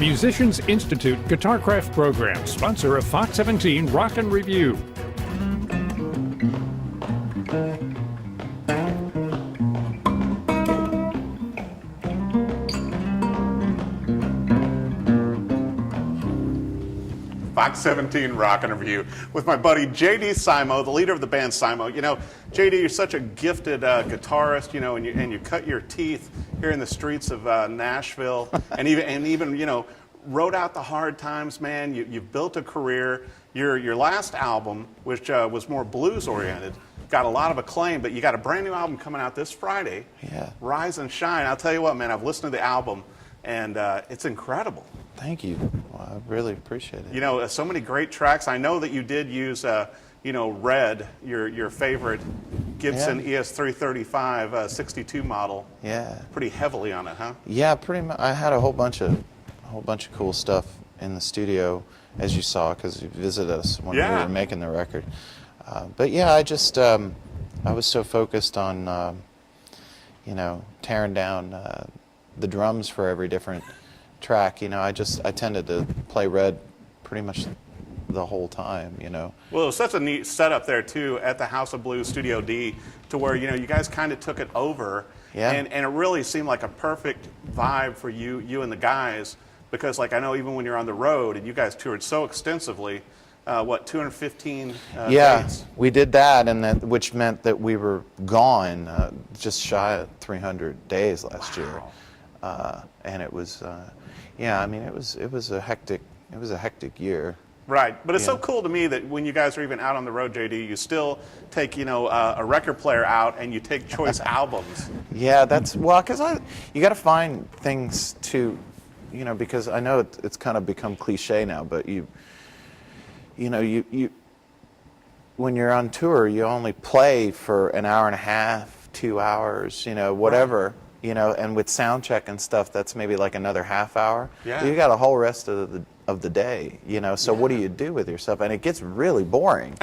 Musicians Institute Guitarcraft Program, sponsor of Fox 17 Rock and Review. Fox 17 Rock and Review with my buddy J.D. Simo, the leader of the band Simo. You know, J.D., you're such a gifted guitarist, you know, and you cut your teeth here in the streets of Nashville, and even you know, rode out the hard times, man. You've built a career. Your last album, which was more blues oriented, got a lot of acclaim, but you got a brand new album coming out this Friday. Yeah. Rise and Shine. I'll tell you what, man, I've listened to the album, and it's incredible. Thank you. Well, I really appreciate it. You know, so many great tracks. I know that you did use, you know, Red, your favorite Gibson ES335 62 model. Yeah. Pretty heavily on it, huh? Yeah, pretty much. I had a whole bunch of cool stuff in the studio, as you saw, because you visited us when we were making the record. But yeah, I just I was so focused on you know, tearing down the drums for every different track. You know, I tended to play Red pretty much the whole time, you know. Well, it was such a neat setup there too at the House of Blues Studio D, to where, you know, you guys kind of took it over. Yeah. And it really seemed like a perfect vibe for you and the guys, because like I know even when you're on the road, and you guys toured so extensively, what, 215 dates? We did that, and which meant that we were gone just shy of 300 days last year. And it was yeah, I mean, it was a hectic year. Right, but it's so cool to me that when you guys are even out on the road, JD, you still take, you know, a record player out and you take choice albums. Yeah, that's, well, because you got to find things to, you know, because I know it's kind of become cliche now, but you know, when you're on tour, you only play for an hour and a half, 2 hours, you know, whatever. Right. You know, and with sound check and stuff, that's maybe like another half hour. Yeah. You got a whole rest of the day, you know. So what do you do with yourself? And it gets really boring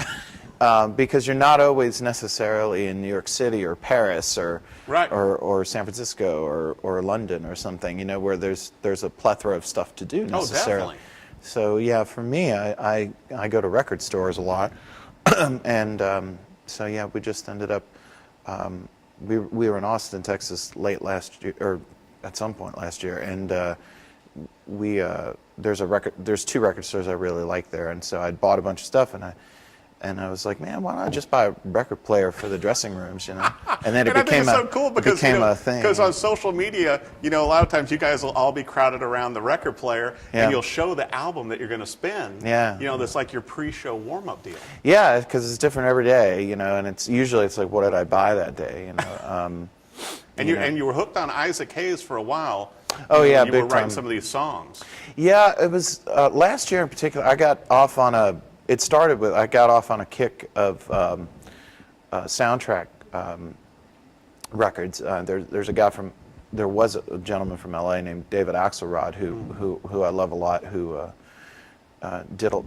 because you're not always necessarily in New York City or Paris or San Francisco or London or something, you know, where there's a plethora of stuff to do necessarily. Oh, definitely. So yeah, for me, I go to record stores a lot, and so yeah, we just ended up. We were in Austin, Texas, late last year, or at some point last year, and there's two record stores I really like there, and so I'd bought a bunch of stuff, and I was like, man, why not just buy a record player for the dressing rooms, you know? And then it became so cool because, you know, a thing. Because on social media, you know, a lot of times you guys will all be crowded around the record player, and you'll show the album that you're going to spin. Yeah. You know, that's like your pre-show warm-up deal. Yeah, because it's different every day, you know, and it's usually like, what did I buy that day, you know? And you were hooked on Isaac Hayes for a while. Oh yeah, you big were writing time. some of these songs. Yeah, it was last year in particular. I got off on a. It started with I got off on a kick of soundtrack records. There was a gentleman from LA named David Axelrod who I love a lot, who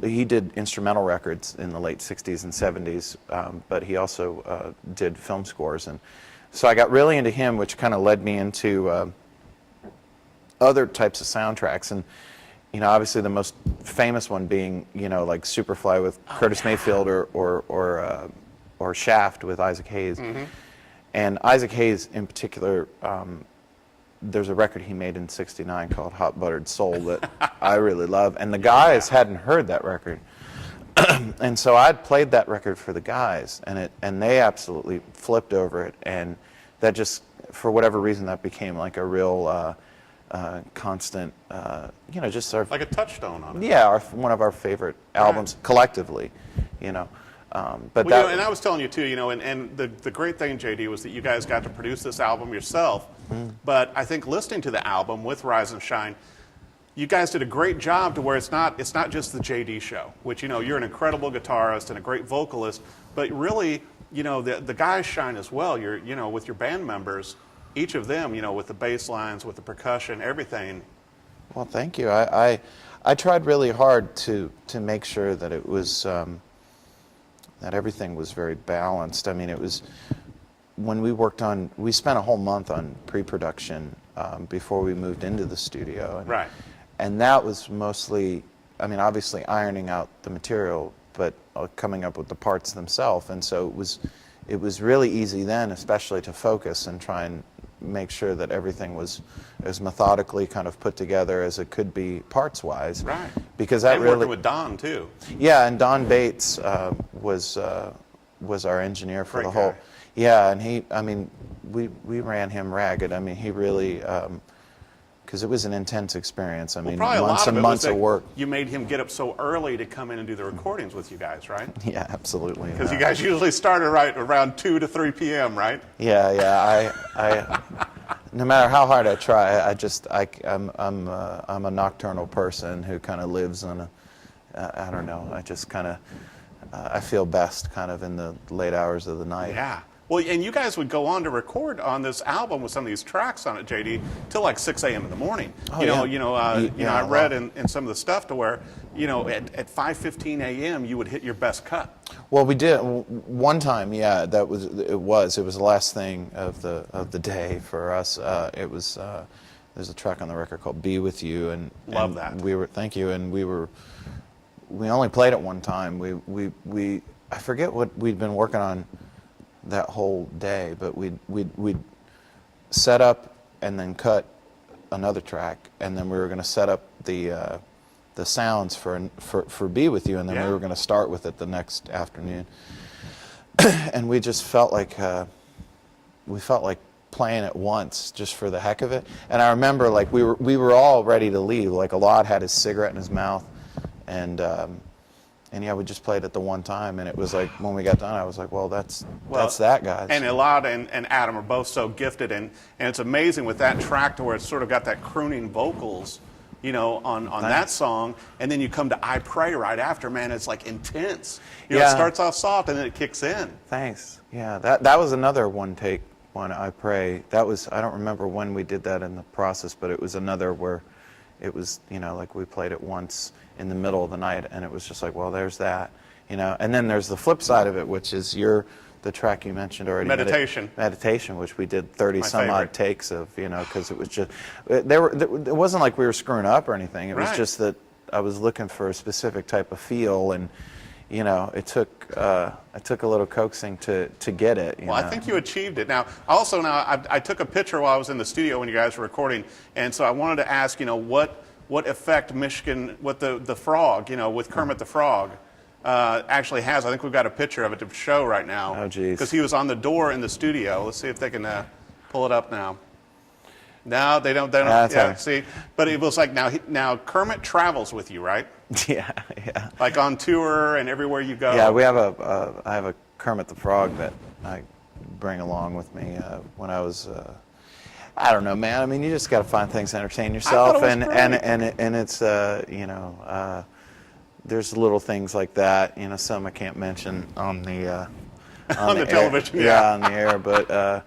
he did instrumental records in the late 60s and 70s, but he also did film scores, and so I got really into him, which kind of led me into other types of soundtracks. And you know, obviously the most famous one being, you know, like Superfly with Curtis Mayfield or Shaft with Isaac Hayes. Mm-hmm. And Isaac Hayes in particular, there's a record he made in '69 called Hot Buttered Soul that I really love. And the guys hadn't heard that record. And so I'd played that record for the guys, and they absolutely flipped over it. And that just, for whatever reason, that became like a real constant, you know, just sort of like a touchstone on it. Yeah, one of our favorite albums collectively, you know. But well, you know, and I was telling you too, you know, and the great thing, JD, was that you guys got to produce this album yourself. But I think listening to the album with Rise and Shine, you guys did a great job to where it's not just the JD show, which, you know, you're an incredible guitarist and a great vocalist, but really, you know, the guys shine as well. You're, you know, with your band members, each of them, you know, with the bass lines, with the percussion, everything. Well, thank you. I tried really hard to make sure that it was that everything was very balanced. I mean, it was when we spent a whole month on pre-production before we moved into the studio. And, right. and that was mostly, I mean, obviously ironing out the material, but coming up with the parts themselves. And so it was really easy then, especially to focus and try and make sure that everything was as methodically kind of put together as it could be parts-wise. Right. Because that and really working with Don too. Yeah, and Don Bates was our engineer for Great the whole. guy. Yeah, and he, I mean, we ran him ragged. I mean, he really, because it was an intense experience. I mean, Probably months a lot and of it months was of that work. you made him get up so early to come in and do the recordings with you guys, right? Yeah, absolutely. Because you guys usually started right around 2 to 3 p.m., right? Yeah. I no matter how hard I try, I'm a nocturnal person who kind of lives on I don't know. I just kind of I feel best kind of in the late hours of the night. Yeah. Well, and you guys would go on to record on this album with some of these tracks on it, JD, till like 6 a.m. in the morning. Oh, I read in some of the stuff to where, at 5:15 a.m. you would hit your best cut. Well, we did one time. Yeah, it was the last thing of the day for us. There's a track on the record called "Be With You," and Love that. Thank you, and we only played it one time. I forget what we'd been working on that whole day, but we'd set up and then cut another track, and then we were going to set up the sounds for "Be With You," and then we were going to start with it the next afternoon. And we just felt like playing it once just for the heck of it. And I remember like we were all ready to leave. Like Alad had his cigarette in his mouth, and yeah, we just played it the one time, and it was like when we got done, I was like, well, that's that, guys. And Elad and Adam are both so gifted, and it's amazing with that track to where it's sort of got that crooning vocals, on that song, and then you come to "I Pray" right after. Man, it's like intense. It starts off soft and then it kicks in. Thanks. Yeah, that was another one take one. "I Pray." That was, I don't remember when we did that in the process, but it was another where it was, like we played it once in the middle of the night, and it was just like, well, there's that, And then there's the flip side of it, which is the track you mentioned already. Meditation, which we did 30 some odd takes of, because it was just, it wasn't like we were screwing up or anything. It was just that I was looking for a specific type of feel, and it took a little coaxing to get it. Well, I think you achieved it. Now, also I took a picture while I was in the studio when you guys were recording, and so I wanted to ask, what effect Michigan, what the frog, with Kermit the Frog, actually has. I think we've got a picture of it to show right now. Oh, geez. Because he was on the door in the studio. Let's see if they can pull it up now. No, they don't. See, but it was like now Kermit travels with you, right? Yeah. Like on tour and everywhere you go. Yeah, I have a Kermit the Frog that I bring along with me when I was. I don't know, man. I mean, you just got to find things to entertain yourself, and it's there's little things like that. Some I can't mention on the on the television. Yeah, on the air, but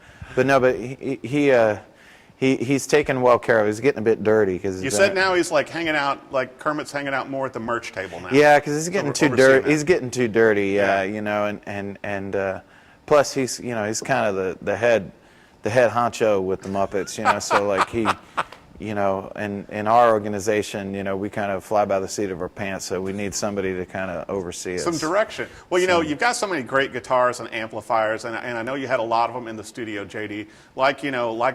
he's taken well care of. He's getting a bit dirty because you said now he's like hanging out, like Kermit's hanging out more at the merch table now. Yeah, because he's getting too dirty. He's getting too dirty. Yeah. And plus he's he's kind of the head honcho with the Muppets. So like he. And in our organization, we kind of fly by the seat of our pants, so we need somebody to kind of oversee us. Some direction. Well, you've got so many great guitars and amplifiers, and I know you had a lot of them in the studio, JD. Like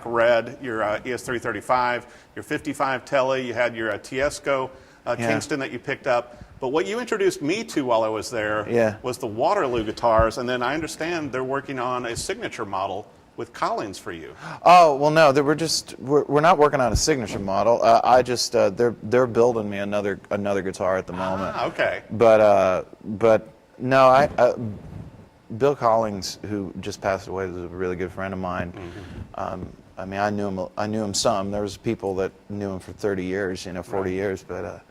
Red, your ES335, your 55 Tele, you had your Tiesco Kingston that you picked up. But what you introduced me to while I was there was the Waterloo guitars, and then I understand they're working on a signature model with Collings for you. Oh, well, no, we're not working on a signature model. They're building me another guitar at the moment. Ah, okay. But no, Bill Collings, who just passed away, was a really good friend of mine. Mm-hmm. I mean, I knew him some. There was people that knew him for 30 years, 40 years. But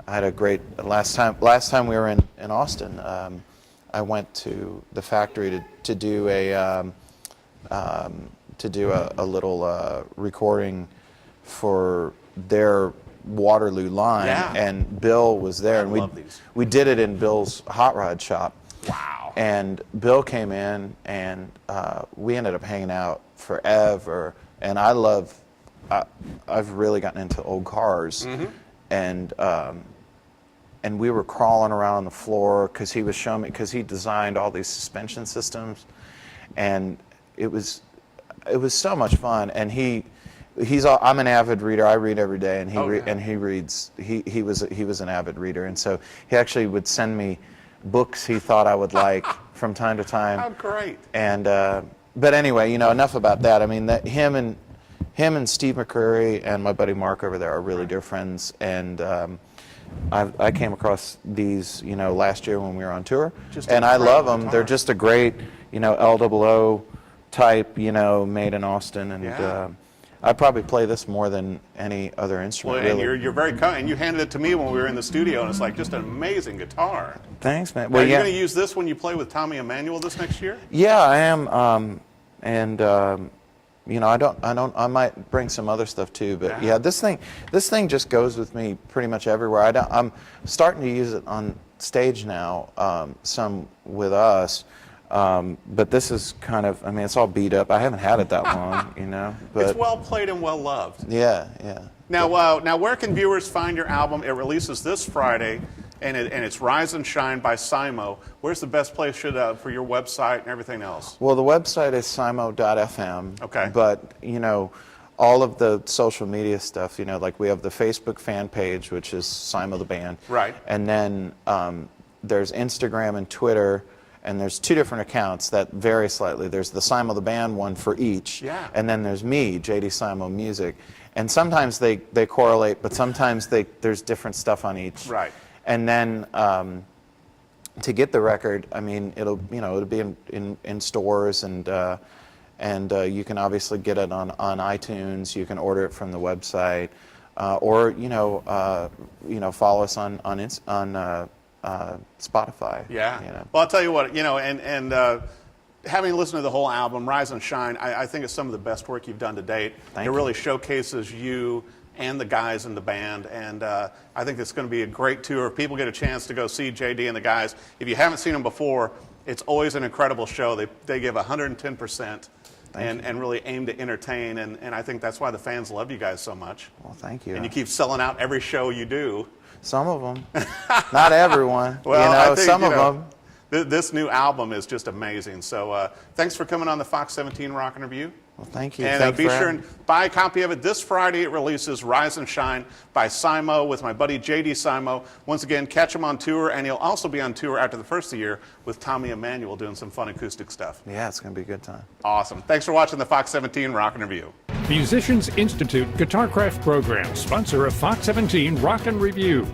I had a great last time we were in Austin. I went to the factory to do a little recording for their Waterloo line, and Bill was there, and we did it in Bill's hot rod shop. Wow! And Bill came in, and we ended up hanging out forever. And I've really gotten into old cars, and we were crawling around on the floor because he was showing me, because he designed all these suspension systems, and it was so much fun. And I'm an avid reader. I read every day, and he reads. He was an avid reader, and so he actually would send me books he thought I would like from time to time. How great! And but anyway, enough about that. I mean, him and Steve McCreary and my buddy Mark over there are really dear friends, and I came across these, last year when we were on tour, and I love them. They're just a great, LOO type, made in Austin, and I probably play this more than any other instrument. Well, and really. you're very kind, and you handed it to me when we were in the studio, and it's like just an amazing guitar. Thanks, man. Well, are you going to use this when you play with Tommy Emmanuel this next year? Yeah, I am, I might bring some other stuff too, but yeah, this thing just goes with me pretty much everywhere. I'm starting to use it on stage now, some with us, but this is kind of, it's all beat up. I haven't had it that long, but it's well played and well loved. Yeah. Now where can viewers find your album? It releases this Friday, and it's Rise and Shine by Simo. Where's the best place for your website and everything else? Well, the website is simo.fm. Okay. But, all of the social media stuff, like we have the Facebook fan page, which is Simo the Band. Right. And then there's Instagram and Twitter, and there's 2 different accounts that vary slightly. There's the Simo the Band one for each. Yeah. And then there's me, JD Simo Music. And sometimes they correlate, but sometimes there's different stuff on each. Right. And then to get the record, it'll be in stores, and you can obviously get it on iTunes. You can order it from the website, or follow us on Spotify. Yeah. Well, I'll tell you what, and having listened to the whole album, Rise and Shine, I think it's some of the best work you've done to date. Thank you. you. Really showcases you and the guys in the band, and I think it's going to be a great tour. If people get a chance to go see JD and the guys, if you haven't seen them before, it's always an incredible show. They give 110% and really aim to entertain, and I think that's why the fans love you guys so much. Well, thank you. And you keep selling out every show you do. Some of them, not everyone. Well, I think, some of them. This new album is just amazing. So thanks for coming on the Fox 17 Rock and Review. Well, thank you. And be sure and buy a copy of it. This Friday it releases Rise and Shine by Simo with my buddy J.D. Simo. Once again, catch him on tour, and he'll also be on tour after the first of the year with Tommy Emmanuel doing some fun acoustic stuff. Yeah, it's going to be a good time. Awesome. Thanks for watching the Fox 17 Rock and Review. Musicians Institute Guitarcraft program, sponsor of Fox 17 Rock and Review.